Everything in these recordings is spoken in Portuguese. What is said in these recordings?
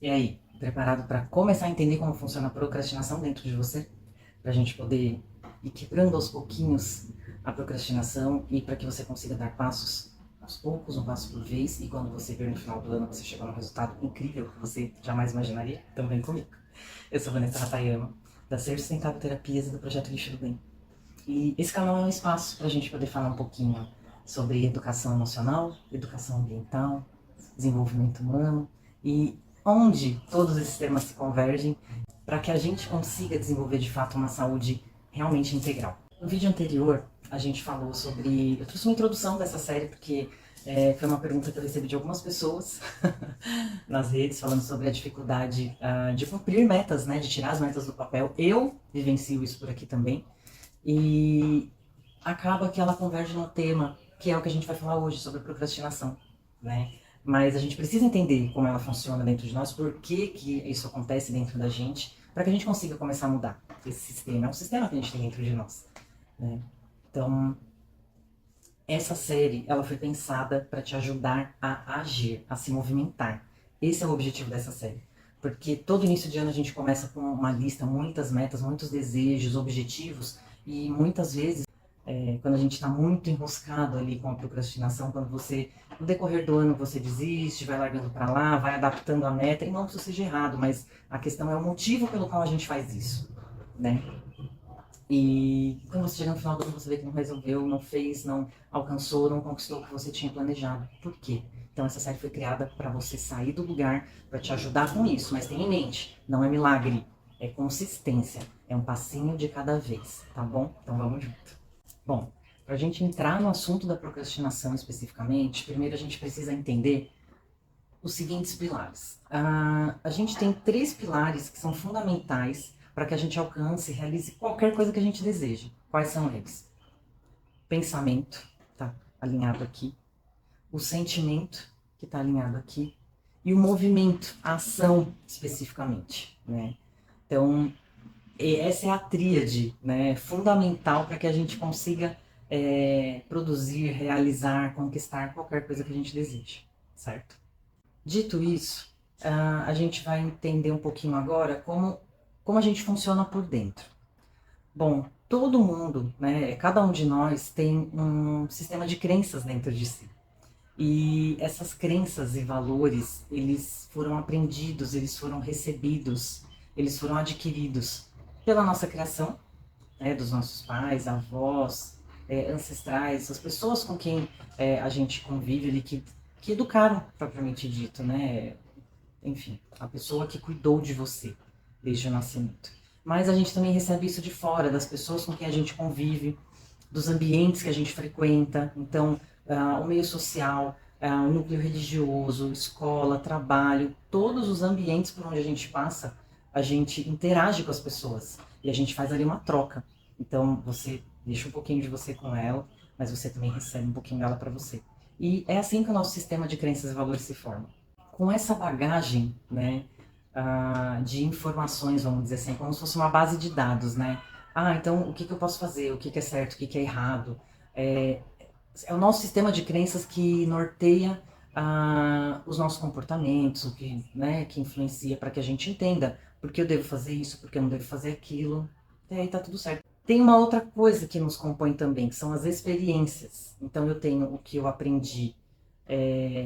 E aí, preparado para começar a entender como funciona a procrastinação dentro de você? Para a gente poder ir quebrando aos pouquinhos a procrastinação e para que você consiga dar passos aos poucos, um passo por vez, e quando você ver no final do ano você chegar num resultado incrível que você jamais imaginaria, então vem comigo. Eu sou Vanessa Ratayama, da Ser Sustentável Terapias e do Projeto Lixo do Bem. E esse canal é um espaço para a gente poder falar um pouquinho sobre educação emocional, educação ambiental, desenvolvimento humano e onde todos esses temas se convergem para que a gente consiga desenvolver de fato uma saúde realmente integral. No vídeo anterior, a gente falou sobre. Eu trouxe uma introdução dessa série porque foi uma pergunta que eu recebi de algumas pessoas nas redes, falando sobre a dificuldade de cumprir metas, né, de tirar as metas do papel. Eu vivencio isso por aqui também. E acaba que ela converge no tema, que é o que a gente vai falar hoje, sobre procrastinação, né? Mas a gente precisa entender como ela funciona dentro de nós, por que que isso acontece dentro da gente, para que a gente consiga começar a mudar esse sistema. É um sistema que a gente tem dentro de nós, né? Então, essa série, ela foi pensada para te ajudar a agir, a se movimentar. Esse é o objetivo dessa série. Porque todo início de ano a gente começa com uma lista, muitas metas, muitos desejos, objetivos, e muitas vezes quando a gente está muito enroscado ali com a procrastinação, quando você, no decorrer do ano, você desiste, vai largando para lá, vai adaptando a meta, e não que isso seja errado, mas a questão é o motivo pelo qual a gente faz isso, né? E quando você chega no final do ano, você vê que não resolveu, não fez, não alcançou, não conquistou o que você tinha planejado. Por quê? Então essa série foi criada para você sair do lugar, para te ajudar com isso, mas tenha em mente, não é milagre, é consistência, é um passinho de cada vez, tá bom? Então vamos junto. Bom, para a gente entrar no assunto da procrastinação especificamente, primeiro a gente precisa entender os seguintes pilares. A gente tem três pilares que são fundamentais para que a gente alcance e realize qualquer coisa que a gente deseje. Quais são eles? Pensamento, tá alinhado aqui. O sentimento, que está alinhado aqui. E o movimento, a ação especificamente, né? Então, essa é a tríade, né, fundamental para que a gente consiga produzir, realizar, conquistar qualquer coisa que a gente deseje, certo? Dito isso, a gente vai entender um pouquinho agora como a gente funciona por dentro. Bom, todo mundo, né, cada um de nós tem um sistema de crenças dentro de si. E essas crenças e valores, eles foram aprendidos, eles foram recebidos, eles foram adquiridos pela nossa criação, né, dos nossos pais, avós, ancestrais, as pessoas com quem a gente convive ali, que educaram, propriamente dito, né? Enfim, a pessoa que cuidou de você desde o nascimento. Mas a gente também recebe isso de fora, das pessoas com quem a gente convive, dos ambientes que a gente frequenta. Então, o meio social, o núcleo religioso, escola, trabalho, todos os ambientes por onde a gente passa, a gente interage com as pessoas e a gente faz ali uma troca. Então, você deixa um pouquinho de você com ela, mas você também recebe um pouquinho dela para você. E é assim que o nosso sistema de crenças e valores se forma. Com essa bagagem, né, de informações, vamos dizer assim, como se fosse uma base de dados, né? Então o que eu posso fazer, o que é certo, o que é errado. É, é o nosso sistema de crenças que norteia os nossos comportamentos, o que, né, que influencia para que a gente entenda por que eu devo fazer isso, por que eu não devo fazer aquilo. E aí tá tudo certo. Tem uma outra coisa que nos compõe também, que são as experiências. Então eu tenho o que eu aprendi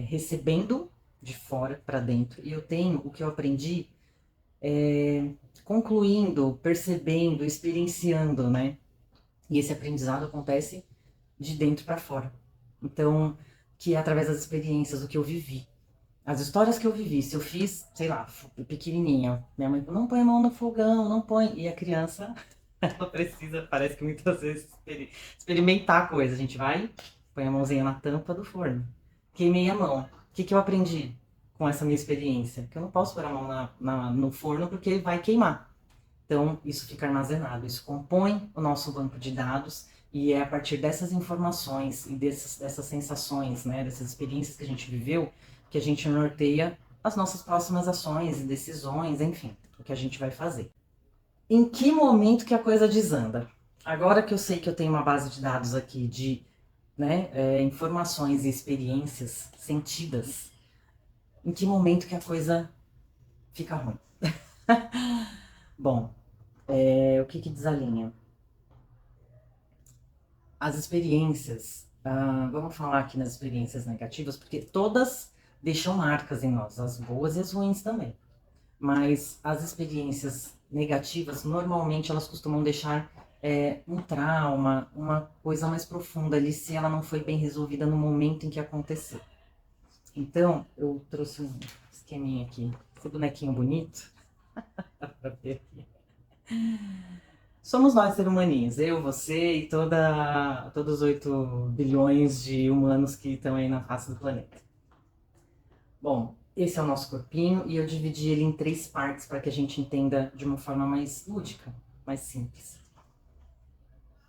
recebendo de fora para dentro, e eu tenho o que eu aprendi concluindo, percebendo, experienciando, né? E esse aprendizado acontece de dentro para fora. Então, que é através das experiências, o que eu vivi. As histórias que eu vivi, se eu fiz, sei lá, pequenininha, minha mãe falou, não põe a mão no fogão, não põe. E a criança, ela precisa, parece que muitas vezes, experimentar a coisa. A gente vai, põe a mãozinha na tampa do forno. Queimei a mão. O que, que eu aprendi com essa minha experiência? Que eu não posso pôr a mão no forno porque vai queimar. Então, isso fica armazenado, isso compõe o nosso banco de dados e é a partir dessas informações e dessas sensações, né, dessas experiências que a gente viveu, que a gente norteia as nossas próximas ações e decisões, enfim, o que a gente vai fazer. Em que momento que a coisa desanda? Agora que eu sei que eu tenho uma base de dados aqui de informações e experiências sentidas, em que momento que a coisa fica ruim. Bom, o que que desalinha? As experiências, vamos falar aqui nas experiências negativas, porque todas deixam marcas em nós, as boas e as ruins também. Mas as experiências negativas, normalmente elas costumam deixar um trauma, uma coisa mais profunda ali, se ela não foi bem resolvida no momento em que aconteceu. Então, eu trouxe um esqueminha aqui, esse bonequinho bonito, pra ver aqui. Somos nós, seres humaninhos, eu, você e todos os 8 bilhões de humanos que estão aí na face do planeta. Bom, esse é o nosso corpinho e eu dividi ele em 3 partes para que a gente entenda de uma forma mais lúdica, mais simples.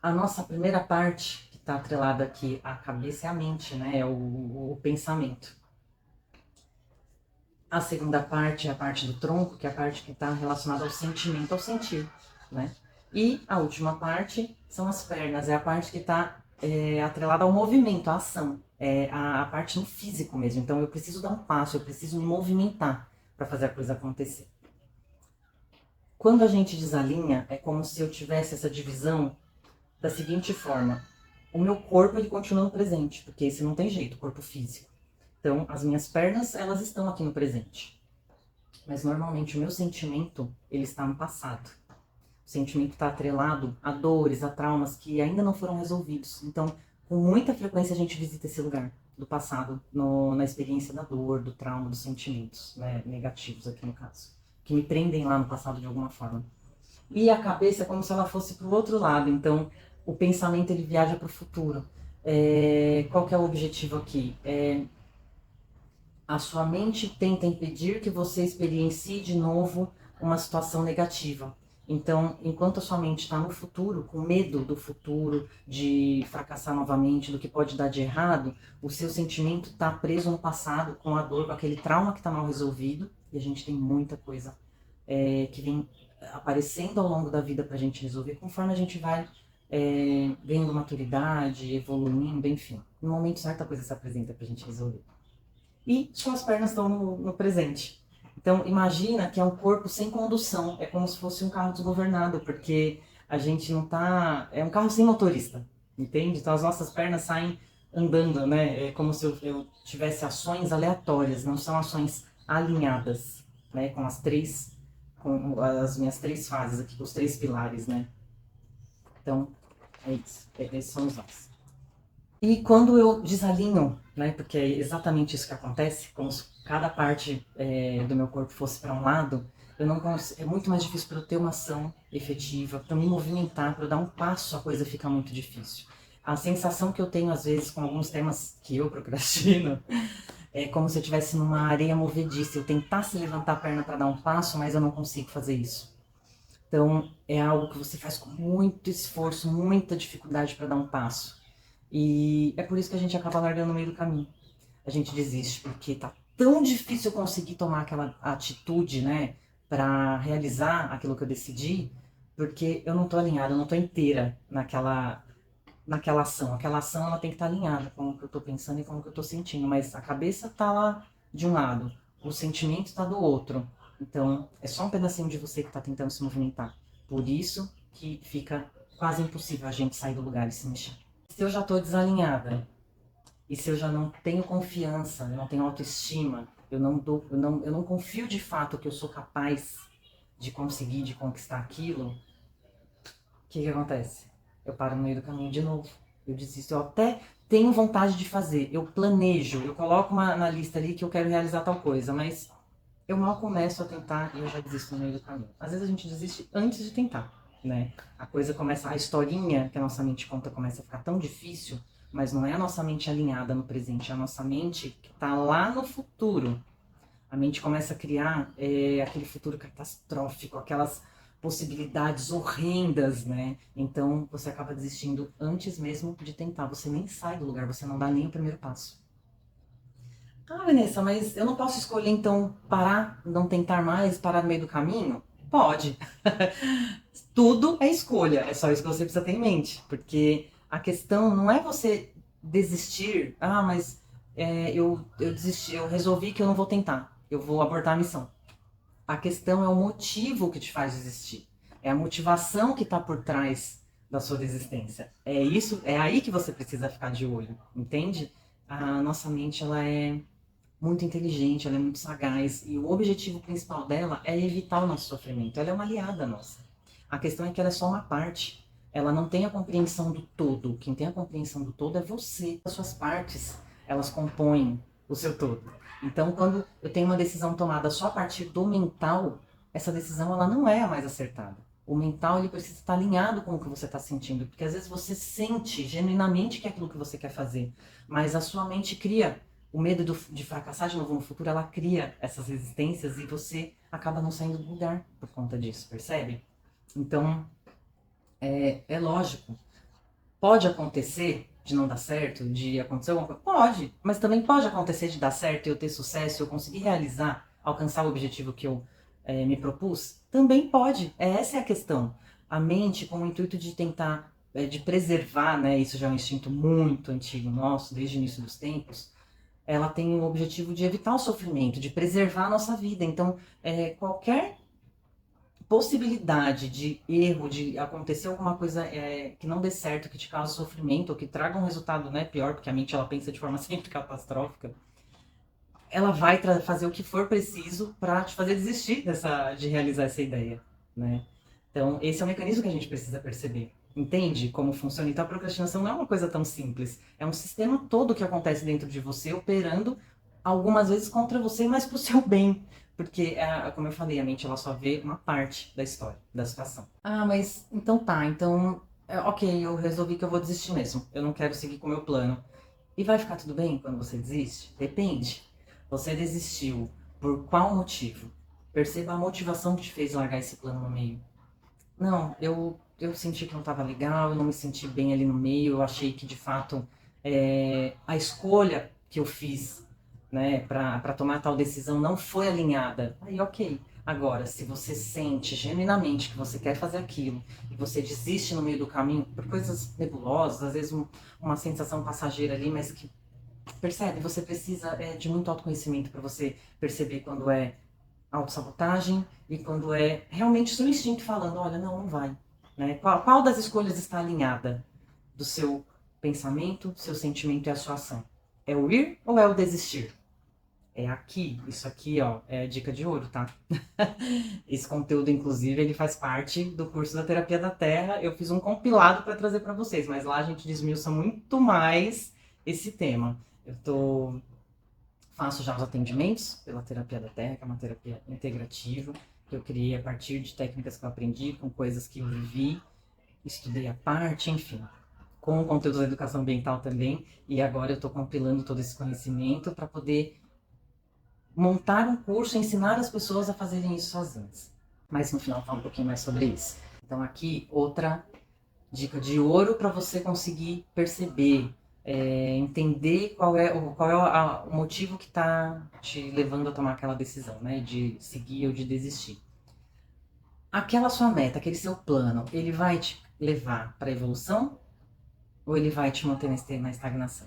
A nossa primeira parte, que está atrelada aqui à cabeça, é a mente, né? É o pensamento. A segunda parte é a parte do tronco, que é a parte que está relacionada ao sentimento, ao sentir, né? E a última parte são as pernas, é a parte que está atrelada ao movimento, à ação, é a parte no físico mesmo. Então eu preciso dar um passo, eu preciso me movimentar para fazer a coisa acontecer. Quando a gente desalinha, é como se eu tivesse essa divisão da seguinte forma: o meu corpo ele continua no presente, porque esse não tem jeito, o corpo físico. Então as minhas pernas elas estão aqui no presente, mas normalmente o meu sentimento ele está no passado. O sentimento está atrelado a dores, a traumas que ainda não foram resolvidos. Então, com muita frequência a gente visita esse lugar do passado, na experiência da dor, do trauma, dos sentimentos, né, negativos aqui no caso, que me prendem lá no passado de alguma forma. E a cabeça é como se ela fosse para o outro lado, então o pensamento ele viaja para o futuro. Qual que é o objetivo aqui? A sua mente tenta impedir que você experiencie de novo uma situação negativa. Então, enquanto a sua mente está no futuro, com medo do futuro, de fracassar novamente, do que pode dar de errado, o seu sentimento está preso no passado, com a dor, com aquele trauma que está mal resolvido. E a gente tem muita coisa que vem aparecendo ao longo da vida para a gente resolver, conforme a gente vai ganhando maturidade, evoluindo, enfim. No momento certo a coisa se apresenta para a gente resolver. E suas pernas estão no presente. Então, imagina que é um corpo sem condução, é como se fosse um carro desgovernado, porque a gente não tá... É um carro sem motorista, entende? Então, as nossas pernas saem andando, né? É como se eu tivesse ações aleatórias, não são ações alinhadas, né? Com as minhas 3 fases aqui, com os 3 pilares, né? Então, é isso. Esses são os nós. E quando eu desalinho, né, porque é exatamente isso que acontece, como se cada parte do meu corpo fosse para um lado, eu não é muito mais difícil para eu ter uma ação efetiva, para me movimentar, para eu dar um passo, a coisa fica muito difícil. A sensação que eu tenho às vezes com alguns temas que eu procrastino é como se eu estivesse numa areia movediça, eu tentasse levantar a perna para dar um passo, mas eu não consigo fazer isso. Então é algo que você faz com muito esforço, muita dificuldade para dar um passo. E é por isso que a gente acaba largando no meio do caminho. A gente desiste porque tá tão difícil eu conseguir tomar aquela atitude, né, para realizar aquilo que eu decidi, porque eu não tô alinhada, eu não tô inteira naquela ação. Aquela ação ela tem que estar alinhada com o que eu tô pensando e com o que eu tô sentindo, mas a cabeça tá lá de um lado, o sentimento tá do outro. Então, é só um pedacinho de você que tá tentando se movimentar. Por isso que fica quase impossível a gente sair do lugar e se mexer. Se eu já estou desalinhada e se eu já não tenho confiança, eu não tenho autoestima, eu não confio de fato que eu sou capaz de conseguir, de conquistar aquilo, o que acontece? Eu paro no meio do caminho de novo. Eu desisto. Eu até tenho vontade de fazer, eu planejo, eu coloco na lista ali que eu quero realizar tal coisa, mas eu mal começo a tentar e eu já desisto no meio do caminho. Às vezes a gente desiste antes de tentar, né? A coisa começa, a historinha que a nossa mente conta começa a ficar tão difícil, mas não é a nossa mente alinhada no presente, é a nossa mente que está lá no futuro. A mente começa a criar aquele futuro catastrófico, aquelas possibilidades horrendas, né? Então você acaba desistindo antes mesmo de tentar. Você nem sai do lugar, você não dá nem o primeiro passo. Ah, Vanessa, mas eu não posso escolher então parar, não tentar mais, parar no meio do caminho? Pode. Tudo é escolha, é só isso que você precisa ter em mente. Porque a questão não é você desistir, mas eu desisti, eu resolvi que eu não vou tentar, eu vou abortar a missão. A questão é o motivo que te faz desistir. É a motivação que está por trás da sua desistência. É isso, é aí que você precisa ficar de olho, entende? A nossa mente, ela é muito inteligente, ela é muito sagaz, e o objetivo principal dela é evitar o nosso sofrimento. Ela é uma aliada nossa. A questão é que ela é só uma parte. Ela não tem a compreensão do todo. Quem tem a compreensão do todo é você. As suas partes, elas compõem o seu todo. Então, quando eu tenho uma decisão tomada só a partir do mental, essa decisão ela não é a mais acertada. O mental ele precisa estar alinhado com o que você está sentindo, porque às vezes você sente genuinamente que é aquilo que você quer fazer, mas a sua mente cria o medo de fracassar de novo no futuro, ela cria essas resistências e você acaba não saindo do lugar por conta disso, percebe? Então, é lógico. Pode acontecer de não dar certo, de acontecer alguma coisa? Pode, mas também pode acontecer de dar certo, eu ter sucesso, eu conseguir realizar, alcançar o objetivo que eu me propus? Também pode, essa é a questão. A mente, com o intuito de tentar, de preservar, né, isso já é um instinto muito antigo nosso, desde o início dos tempos, ela tem o objetivo de evitar o sofrimento, de preservar a nossa vida. Então, qualquer possibilidade de erro, de acontecer alguma coisa que não dê certo, que te cause sofrimento, ou que traga um resultado, né, pior, porque a mente ela pensa de forma sempre catastrófica, ela vai fazer o que for preciso para te fazer desistir de realizar essa ideia, né? Então, esse é o mecanismo que a gente precisa perceber. Entende como funciona? Então, a procrastinação não é uma coisa tão simples. É um sistema todo que acontece dentro de você, operando algumas vezes contra você, mas para o seu bem. Porque, como eu falei, a mente ela só vê uma parte da história, da situação. Ah, mas então tá, então, ok, eu resolvi que eu vou desistir mesmo. Eu não quero seguir com o meu plano. E vai ficar tudo bem quando você desiste? Depende. Você desistiu por qual motivo? Perceba a motivação que te fez largar esse plano no meio. Não, eu senti que não estava legal, eu não me senti bem ali no meio, eu achei que de fato a escolha que eu fiz, né, para tomar tal decisão não foi alinhada. Aí, ok. Agora, se você sente genuinamente que você quer fazer aquilo e você desiste no meio do caminho por coisas nebulosas, às vezes uma sensação passageira ali, mas que percebe, você precisa de muito autoconhecimento para você perceber quando é autossabotagem e quando é realmente seu instinto falando, olha, não, não vai. Né? Qual das escolhas está alinhada do seu pensamento, seu sentimento e a sua ação? É o ir ou é o desistir? É aqui, isso aqui, ó, é dica de ouro, tá? Esse conteúdo, inclusive, ele faz parte do curso da Terapia da Terra. Eu fiz um compilado para trazer para vocês, mas lá a gente desmiuça muito mais esse tema. Faço já os atendimentos pela Terapia da Terra, que é uma terapia integrativa, que eu criei a partir de técnicas que eu aprendi, com coisas que eu vivi, estudei à parte, enfim, com conteúdos da educação ambiental também, e agora eu estou compilando todo esse conhecimento para poder montar um curso e ensinar as pessoas a fazerem isso sozinhas. Mas no final falar um pouquinho mais sobre isso. Então aqui, outra dica de ouro para você conseguir perceber, entender qual é o motivo que está te levando a tomar aquela decisão, né? De seguir ou de desistir. Aquela sua meta, aquele seu plano, ele vai te levar para a evolução ou ele vai te manter na estagnação?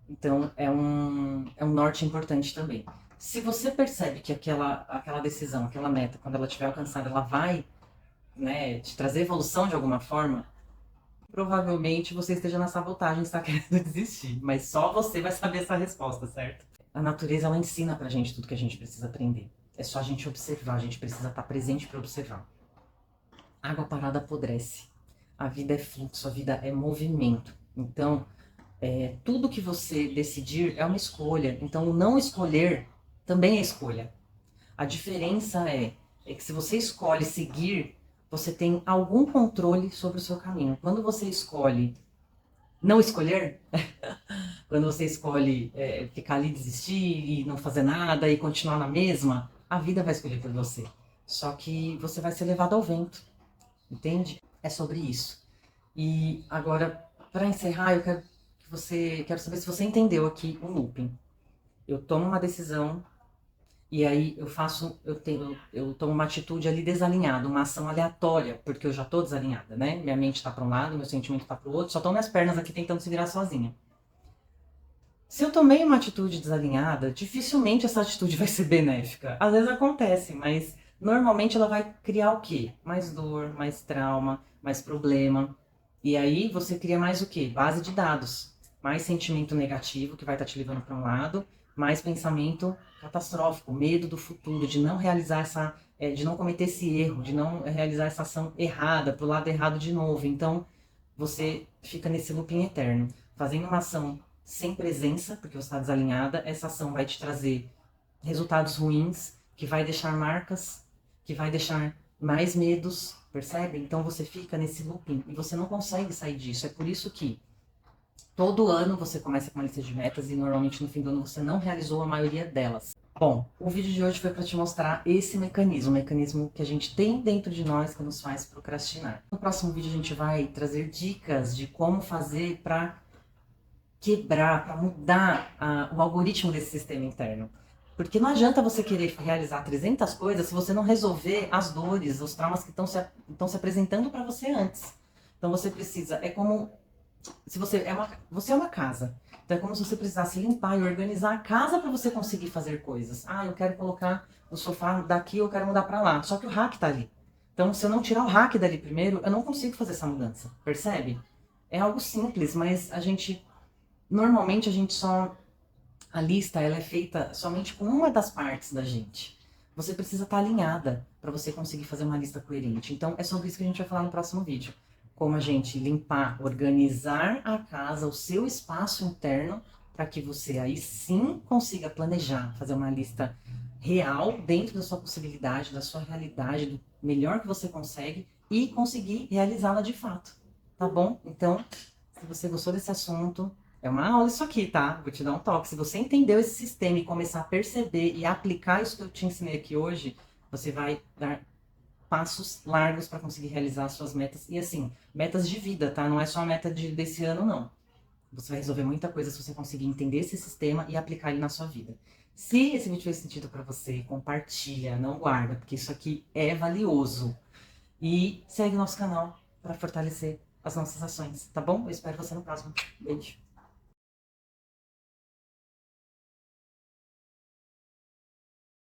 Então, é um norte importante também. Se você percebe que aquela decisão, aquela meta, quando ela estiver alcançada, ela vai, né, te trazer evolução de alguma forma, provavelmente você esteja na sabotagem e está querendo desistir. Mas só você vai saber essa resposta, certo? A natureza, ela ensina pra gente tudo que a gente precisa aprender. É só a gente observar, a gente precisa estar presente para observar. Água parada apodrece. A vida é fluxo, a vida é movimento. Então, tudo que você decidir é uma escolha. Então, o não escolher também é escolha. A diferença é que se você escolhe seguir, você tem algum controle sobre o seu caminho. Quando você escolhe não escolher, quando você escolhe ficar ali, desistir e não fazer nada e continuar na mesma, a vida vai escolher por você. Só que você vai ser levado ao vento, entende? É sobre isso. E agora, para encerrar, quero saber se você entendeu aqui o looping. Eu tomo uma decisão e aí eu tomo uma atitude ali desalinhada, uma ação aleatória, porque eu já tô desalinhada, né? Minha mente tá para um lado, meu sentimento tá para o outro, só estão minhas pernas aqui tentando se virar sozinha. Se eu tomei uma atitude desalinhada, dificilmente essa atitude vai ser benéfica. Às vezes acontece, mas normalmente ela vai criar o quê? Mais dor, mais trauma, mais problema. E aí você cria mais o quê? Base de dados. Mais sentimento negativo que vai estar te levando para um lado, mais pensamento catastrófico, medo do futuro, de não realizar de não cometer esse erro, de não realizar essa ação errada, pro lado errado de novo. Então, você fica nesse looping eterno, fazendo uma ação sem presença, porque você está desalinhada, essa ação vai te trazer resultados ruins, que vai deixar marcas, que vai deixar mais medos, percebe? Então você fica nesse looping e você não consegue sair disso. É por isso que todo ano você começa com uma lista de metas e normalmente no fim do ano você não realizou a maioria delas. Bom, o vídeo de hoje foi para te mostrar esse mecanismo, o mecanismo que a gente tem dentro de nós que nos faz procrastinar. No próximo vídeo a gente vai trazer dicas de como fazer para quebrar, para mudar o algoritmo desse sistema interno. Porque não adianta você querer realizar 300 coisas se você não resolver as dores, os traumas que estão se apresentando para você antes. Então você precisa, é como se você é uma casa. Então é como se você precisasse limpar e organizar a casa para você conseguir fazer coisas. Ah, eu quero colocar o sofá daqui, eu quero mudar para lá. Só que o rack tá ali. Então se eu não tirar o rack dali primeiro, eu não consigo fazer essa mudança. Percebe? É algo simples, mas normalmente a gente só a lista ela é feita somente com uma das partes da gente. Você precisa estar alinhada para você conseguir fazer uma lista coerente. Então é sobre isso que a gente vai falar no próximo vídeo. Como a gente limpar, organizar a casa, o seu espaço interno, para que você aí sim consiga planejar, fazer uma lista real dentro da sua possibilidade, da sua realidade, do melhor que você consegue e conseguir realizá-la de fato. Tá bom? Então, se você gostou desse assunto, é uma aula isso aqui, tá? Vou te dar um toque. Se você entendeu esse sistema e começar a perceber e aplicar isso que eu te ensinei aqui hoje, você vai dar passos largos para conseguir realizar as suas metas. E assim, metas de vida, tá? Não é só a meta desse ano, não. Você vai resolver muita coisa se você conseguir entender esse sistema e aplicar ele na sua vida. Se esse vídeo fez sentido para você, compartilha, não guarda, porque isso aqui é valioso. E segue nosso canal para fortalecer as nossas ações, tá bom? Eu espero você no próximo. Beijo.